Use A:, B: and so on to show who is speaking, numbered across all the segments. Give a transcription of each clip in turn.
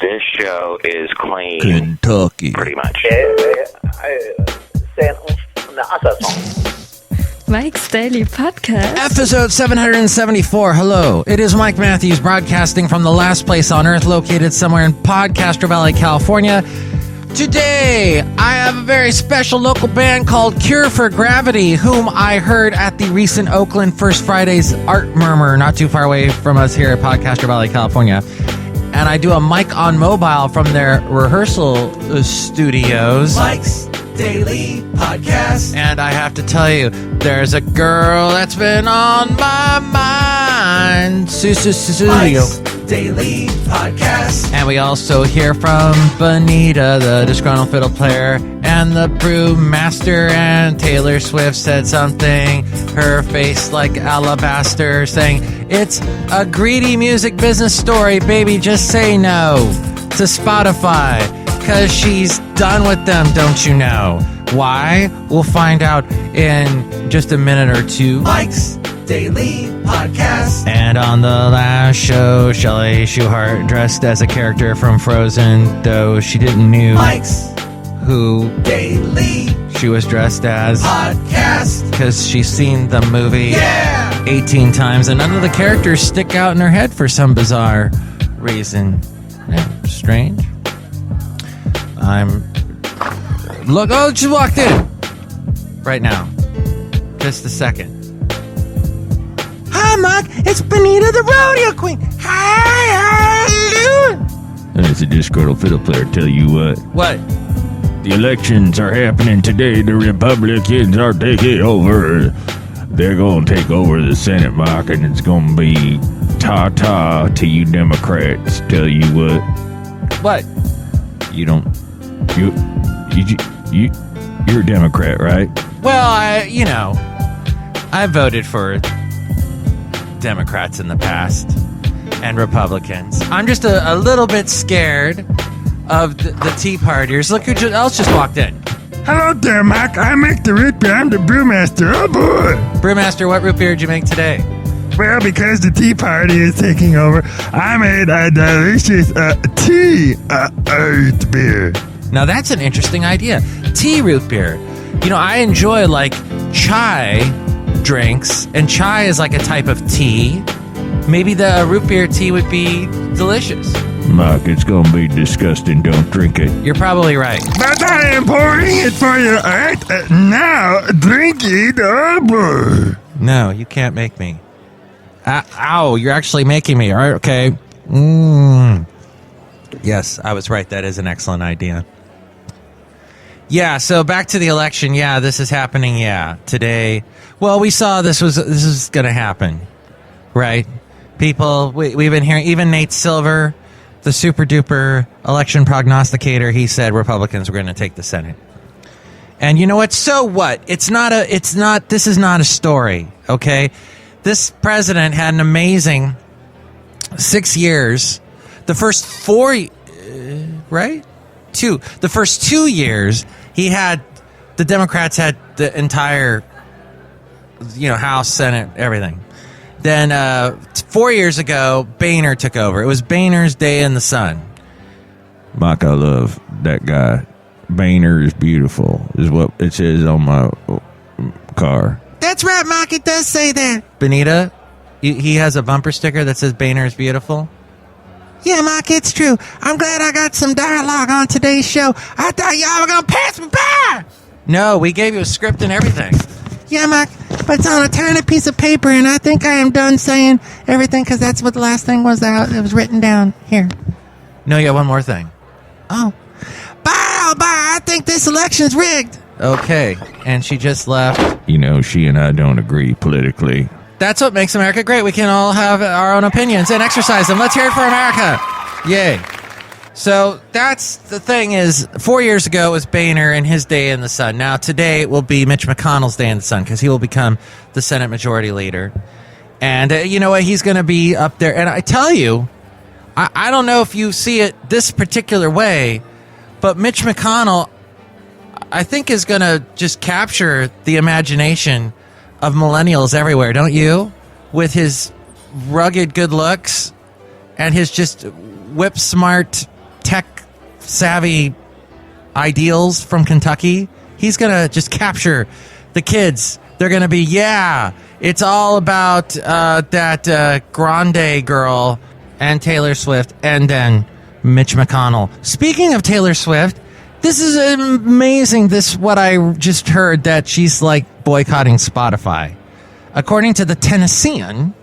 A: This show is clean.
B: Kentucky.
A: Pretty much.
C: Mike's Daily Podcast.
B: Episode 774. Hello. It is Mike Matthews broadcasting from the last place on earth located somewhere in Podcaster Valley, California. Today, I have a very special local band called Cure for Gravity, whom I heard at the recent Oakland First Friday's Art Murmur, not too far away from us here at Podcaster Valley, California. And I do a mic on mobile from their rehearsal studios. Mike's Daily Podcast. And I have to tell you, there's a girl that's been on my mind. Mike's Daily Podcast. And we also hear from Benita, the Disgruntled Fiddle Player, and the Brewmaster. And Taylor Swift said something, her face like alabaster, saying, "It's a greedy music business story, baby, just say no to Spotify, because she's done with them, don't you know?" Why? We'll find out in just a minute or two. Mike's Daily Podcast. And on the last show, Shelley Shuhart dressed as a character from Frozen, though she didn't know Mike's who Daily she was dressed as Podcast, because she's seen the movie 18 times, and none of the characters stick out in her head for some bizarre reason. Yeah, strange. Oh, she walked in right now. Just a second. Hi, Mike. It's Benita, the rodeo queen. Hi, how you doing?
D: It's a disgruntled fiddle player. Tell you what.
B: What?
D: The elections are happening today. The Republicans are taking over. They're going to take over the Senate, Mike, and it's going to be ta-ta to you Democrats. Tell you what.
B: What?
D: You're a Democrat, right?
B: Well, I voted for Democrats in the past and Republicans. I'm just a little bit scared of the Tea Partiers. Look who else just walked in.
E: Hello there, Mike. I make the root beer. I'm the Brewmaster. Oh, boy.
B: Brewmaster, what root beer did you make today?
E: Well, because the Tea Party is taking over, I made a delicious tea root beer.
B: Now, that's an interesting idea. Tea root beer. I enjoy, chai drinks, and chai is like a type of tea. Maybe the root beer tea would be delicious.
D: Mike, it's going to be disgusting. Don't drink it.
B: You're probably right.
E: But I am pouring it for you right now. Drink it. Oh, boy.
B: No, you can't make me. Ow, you're actually making me. All right, okay. Yes, I was right. That is an excellent idea. Yeah, so back to the election. Yeah, this is happening. Yeah, today. Well, we saw this was going to happen, right? People, we've been hearing, even Nate Silver, the super duper election prognosticator, he said Republicans were going to take the Senate. And you know what? So what? This is not a story, okay? This president had an amazing 6 years. The first 4, right? The first 2 years, the Democrats had the entire, House, Senate, everything. Then 4 years ago, Boehner took over. It was Boehner's day in the sun.
D: Mike, I love that guy. Boehner is beautiful, is what it says on my car.
B: That's right, Mike. It does say that. Benita, he has a bumper sticker that says Boehner is beautiful. Yeah, Mike, it's true. I'm glad I got some dialogue on today's show. I thought y'all were going to pass me by. No, we gave you a script and everything. Yeah, Mike, but it's on a tiny piece of paper, and I think I am done saying everything because that's what the last thing was that it was written down here. No, you got one more thing. Oh. Bye. I think this election's rigged. Okay, and she just left.
D: She and I don't agree politically.
B: That's what makes America great. We can all have our own opinions and exercise them. Let's hear it for America. Yay. So that's the thing is, 4 years ago it was Boehner and his day in the sun. Now today it will be Mitch McConnell's day in the sun because he will become the Senate Majority Leader. And you know what? He's going to be up there. And I tell you, I don't know if you see it this particular way, but Mitch McConnell, I think, is going to just capture the imagination of millennials everywhere, don't you? With his rugged good looks and his just whip smart tech-savvy ideals from Kentucky. He's going to just capture the kids. They're going to be, it's all about that Grande girl and Taylor Swift and then Mitch McConnell. Speaking of Taylor Swift, this is amazing, what I just heard, that she's like boycotting Spotify. According to the Tennessean,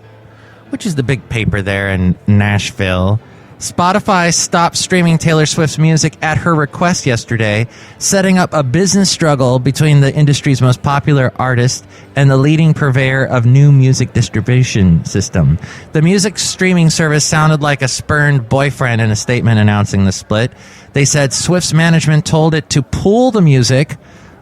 B: which is the big paper there in Nashville, Spotify stopped streaming Taylor Swift's music at her request yesterday, setting up a business struggle between the industry's most popular artist and the leading purveyor of new music distribution system. The music streaming service sounded like a spurned boyfriend in a statement announcing the split. They said Swift's management told it to pull the music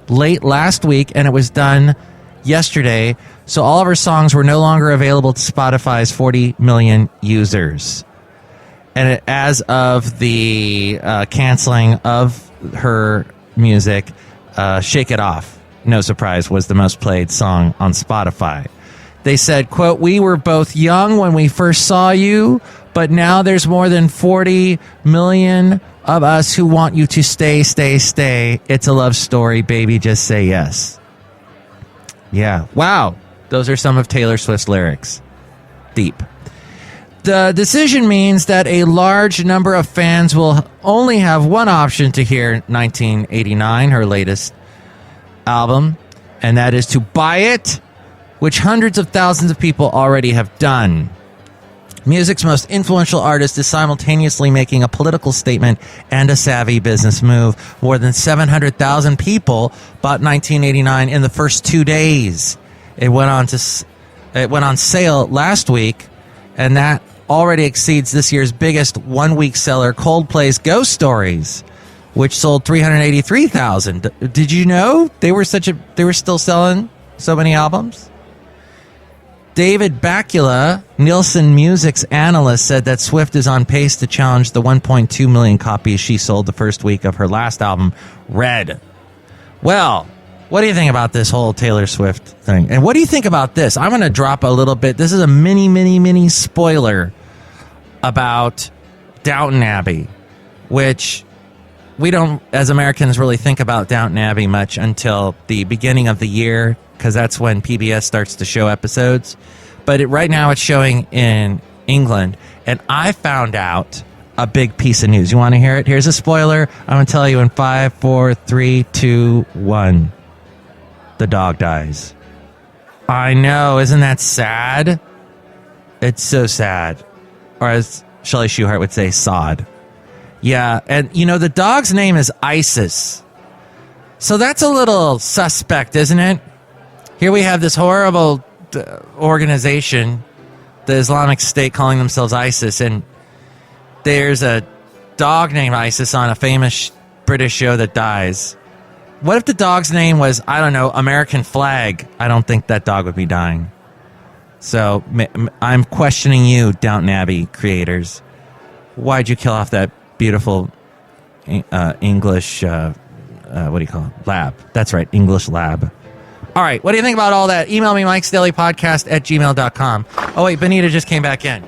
B: late last week, and it was done yesterday, so all of her songs were no longer available to Spotify's 40 million users. And as of the canceling of her music, Shake It Off, no surprise, was the most played song on Spotify. They said, quote, "We were both young when we first saw you, but now there's more than 40 million of us who want you to stay, stay, stay. It's a love story, baby, just say yes." Yeah, wow. Those are some of Taylor Swift's lyrics. Deep. The decision means that a large number of fans will only have one option to hear 1989, her latest album, and that is to buy it, which hundreds of thousands of people already have done. Music's most influential artist is simultaneously making a political statement and a savvy business move. More than 700,000 people bought 1989 in the first 2 days. It went on sale last week, and that already exceeds this year's biggest one-week seller, Coldplay's Ghost Stories, which sold 383,000. Did you know they were still selling so many albums? David Bakula, Nielsen Music's analyst, said that Swift is on pace to challenge the 1.2 million copies she sold the first week of her last album, Red. Well, what do you think about this whole Taylor Swift thing? And what do you think about this? I'm going to drop a little bit. This is a mini spoiler about Downton Abbey, which we don't, as Americans, really think about Downton Abbey much until the beginning of the year, because that's when PBS starts to show episodes. But right now it's showing in England, and I found out a big piece of news. You want to hear it? Here's a spoiler. I'm going to tell you in 5, 4, 3, 2, 1. The dog dies. I know, isn't that sad? It's so sad. Or as Shelley Shuhart would say, sod. Yeah, and the dog's name is ISIS. So that's a little suspect, isn't it? Here we have this horrible organization, the Islamic State, calling themselves ISIS, and there's a dog named ISIS on a famous British show that dies. What if the dog's name was, I don't know, American Flag? I don't think that dog would be dying. So I'm questioning you, Downton Abbey creators. Why'd you kill off that beautiful English, what do you call it? Lab. That's right, English lab. All right, what do you think about all that? Email me, MIKEs-DAILY-PODCAST@gmail.com. Oh, wait, Benita just came back in.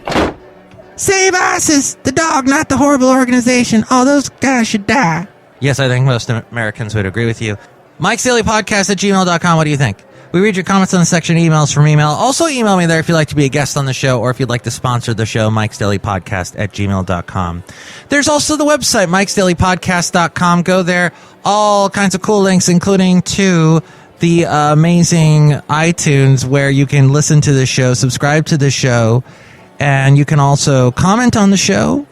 B: Save ISIS, the dog, not the horrible organization. All those guys should die. Yes, I think most Americans would agree with you. MIKEs-DAILY-PODCAST@gmail.com. What do you think? We read your comments on the section emails from email. Also email me there if you'd like to be a guest on the show or if you'd like to sponsor the show, MIKEs-DAILY-PODCAST@gmail.com. There's also the website, MIKEs-DAILY-PODCAST.com. Go there. All kinds of cool links, including to the amazing iTunes where you can listen to the show, subscribe to the show, and you can also comment on the show,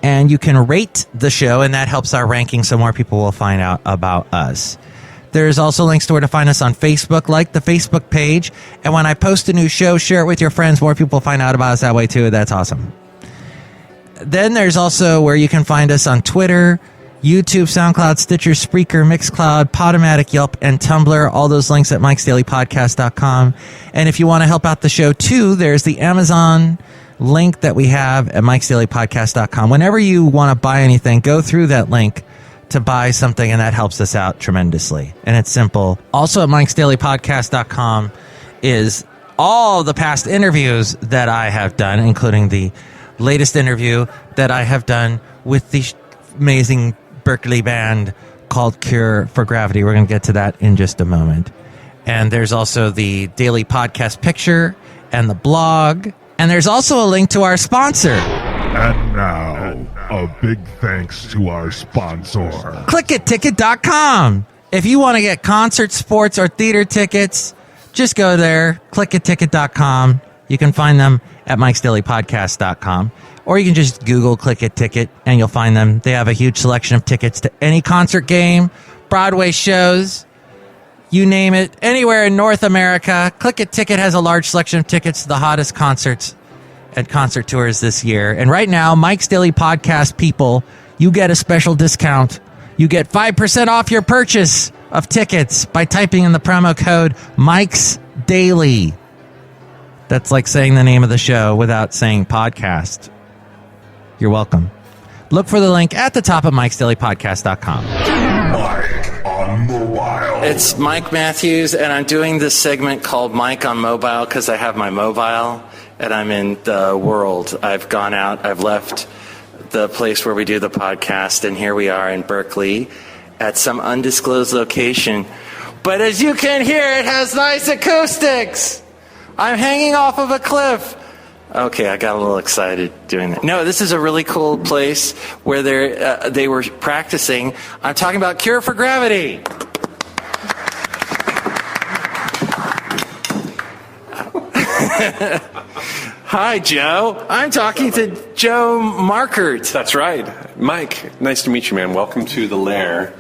B: and you can rate the show, and that helps our ranking so more people will find out about us. There's also links to where to find us on Facebook, like the Facebook page. And when I post a new show, share it with your friends. More people find out about us that way, too. That's awesome. Then there's also where you can find us on Twitter, YouTube, SoundCloud, Stitcher, Spreaker, Mixcloud, Podomatic, Yelp, and Tumblr. All those links at MIKEs-DAILY-PODCAST.com. And if you want to help out the show, too, there's the Amazon link that we have at MIKEs-DAILY-PODCAST.com. Whenever you want to buy anything, go through that link to buy something, and that helps us out tremendously. And it's simple. Also at MIKEs-DAILY-PODCAST.com is all the past interviews that I have done, including the latest interview that I have done with the amazing Berkeley band called Cure for Gravity. We're going to get to that in just a moment. And there's also the daily podcast picture and the blog. And there's also a link to our sponsor.
E: And now, a big thanks to our sponsor.
B: ClickItTicket.com. If you want to get concert, sports, or theater tickets, just go there, ClickItTicket.com. You can find them at MIKEs-DAILY-PODCAST.com. Or you can just Google Click It Ticket and you'll find them. They have a huge selection of tickets to any concert game, Broadway shows, you name it, anywhere in North America. Click It Ticket has a large selection of tickets to the hottest concerts and concert tours this year. And right now, Mike's Daily Podcast people, you get a special discount. You get 5% off your purchase of tickets by typing in the promo code Mike's Daily. That's like saying the name of the show without saying podcast. You're welcome. Look for the link at the top of MIKEs-DAILY-PODCAST.com.
E: Mike on Mobile.
B: It's Mike Matthews, and I'm doing this segment called Mike on Mobile because I have my mobile, and I'm in the world. I've gone out. I've left the place where we do the podcast, and here we are in Berkeley at some undisclosed location. But as you can hear, it has nice acoustics. I'm hanging off of a cliff. Okay, I got a little excited doing that. No, this is a really cool place where they were practicing. I'm talking about Cure for Gravity. Hi, Joe. I'm talking to Joe Markert.
F: That's right. Mike, nice to meet you, man. Welcome to the lair.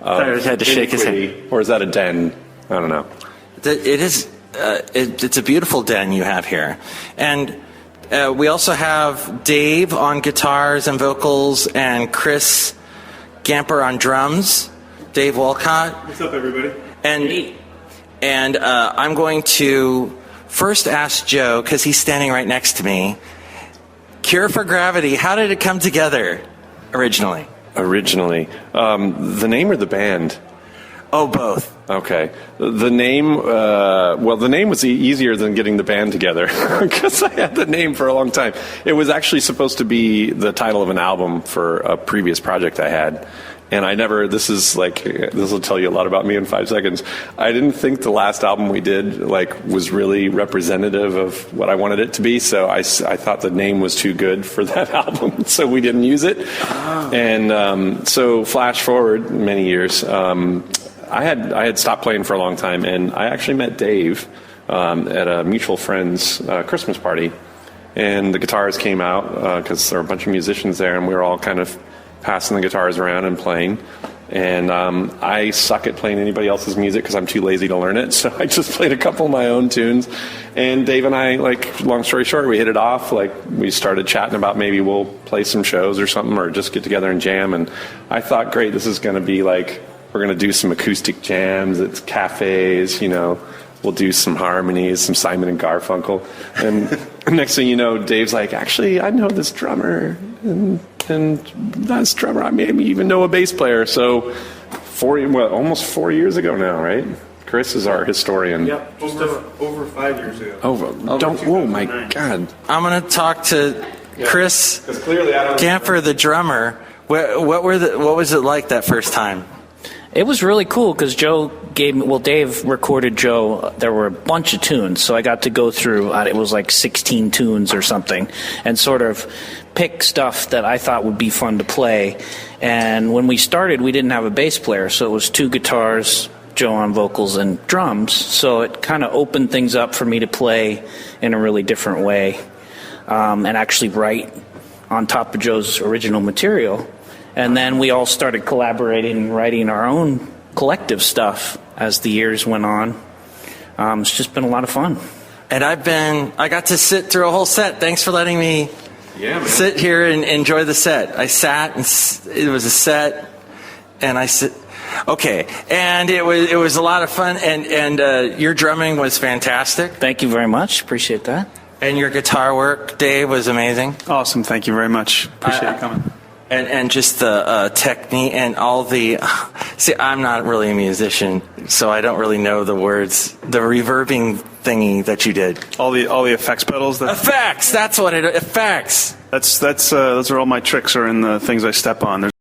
B: I had to shake his hand.
F: Or is that a den? I don't know.
B: It is. It's a beautiful den you have here. And we also have Dave on guitars and vocals and Chris Gamper on drums. Dave Walcott.
G: What's up, everybody?
B: And I'm going to first ask Joe, because he's standing right next to me, Cure for Gravity, how did it come together originally?
F: The name or the band?
B: Oh, both.
F: Okay. The name, the name was easier than getting the band together because I had the name for a long time. It was actually supposed to be the title of an album for a previous project I had. And this will tell you a lot about me in 5 seconds. I didn't think the last album we did, was really representative of what I wanted it to be. So I thought the name was too good for that album. So we didn't use it. Oh. And so flash forward many years, I had stopped playing for a long time, and I actually met Dave at a mutual friend's Christmas party. And the guitars came out because there were a bunch of musicians there, and we were all kind of passing the guitars around and playing. And I suck at playing anybody else's music because I'm too lazy to learn it. So I just played a couple of my own tunes. And Dave and I, long story short, we hit it off. We started chatting about maybe we'll play some shows or something, or just get together and jam. And I thought, great, this is going to be we're going to do some acoustic jams at cafes, We'll do some harmonies, some Simon and Garfunkel. And next thing you know, Dave's like, actually, I know this drummer. And that's drummer. I maybe even know a bass player. So almost 4 years ago now, right? Chris is our historian.
G: Yep, just over 5 years ago.
F: Oh my God.
B: I'm going to talk to Chris Gamper, the drummer. What was it like that first time?
H: It was really cool because Dave recorded Joe. There were a bunch of tunes, so I got to go through, it was 16 tunes or something, and sort of pick stuff that I thought would be fun to play. And when we started, we didn't have a bass player, so it was 2 guitars, Joe on vocals, and drums. So it kind of opened things up for me to play in a really different way, and actually write on top of Joe's original material. And then we all started collaborating and writing our own collective stuff as the years went on. It's just been a lot of fun.
B: And I got to sit through a whole set. Thanks for letting me sit here and enjoy the set. I sat, and it was a set, and I sit. Okay, and it was a lot of fun, and your drumming was fantastic.
H: Thank you very much. Appreciate that.
B: And your guitar work, Dave, was amazing.
G: Awesome. Thank you very much. Appreciate you coming.
B: And just the technique and all the... See, I'm not really a musician, so I don't really know the words. The reverbing thingy that you did.
G: All the effects pedals.
B: Effects! That's what it... Effects!
G: Those are all my tricks are in the things I step on.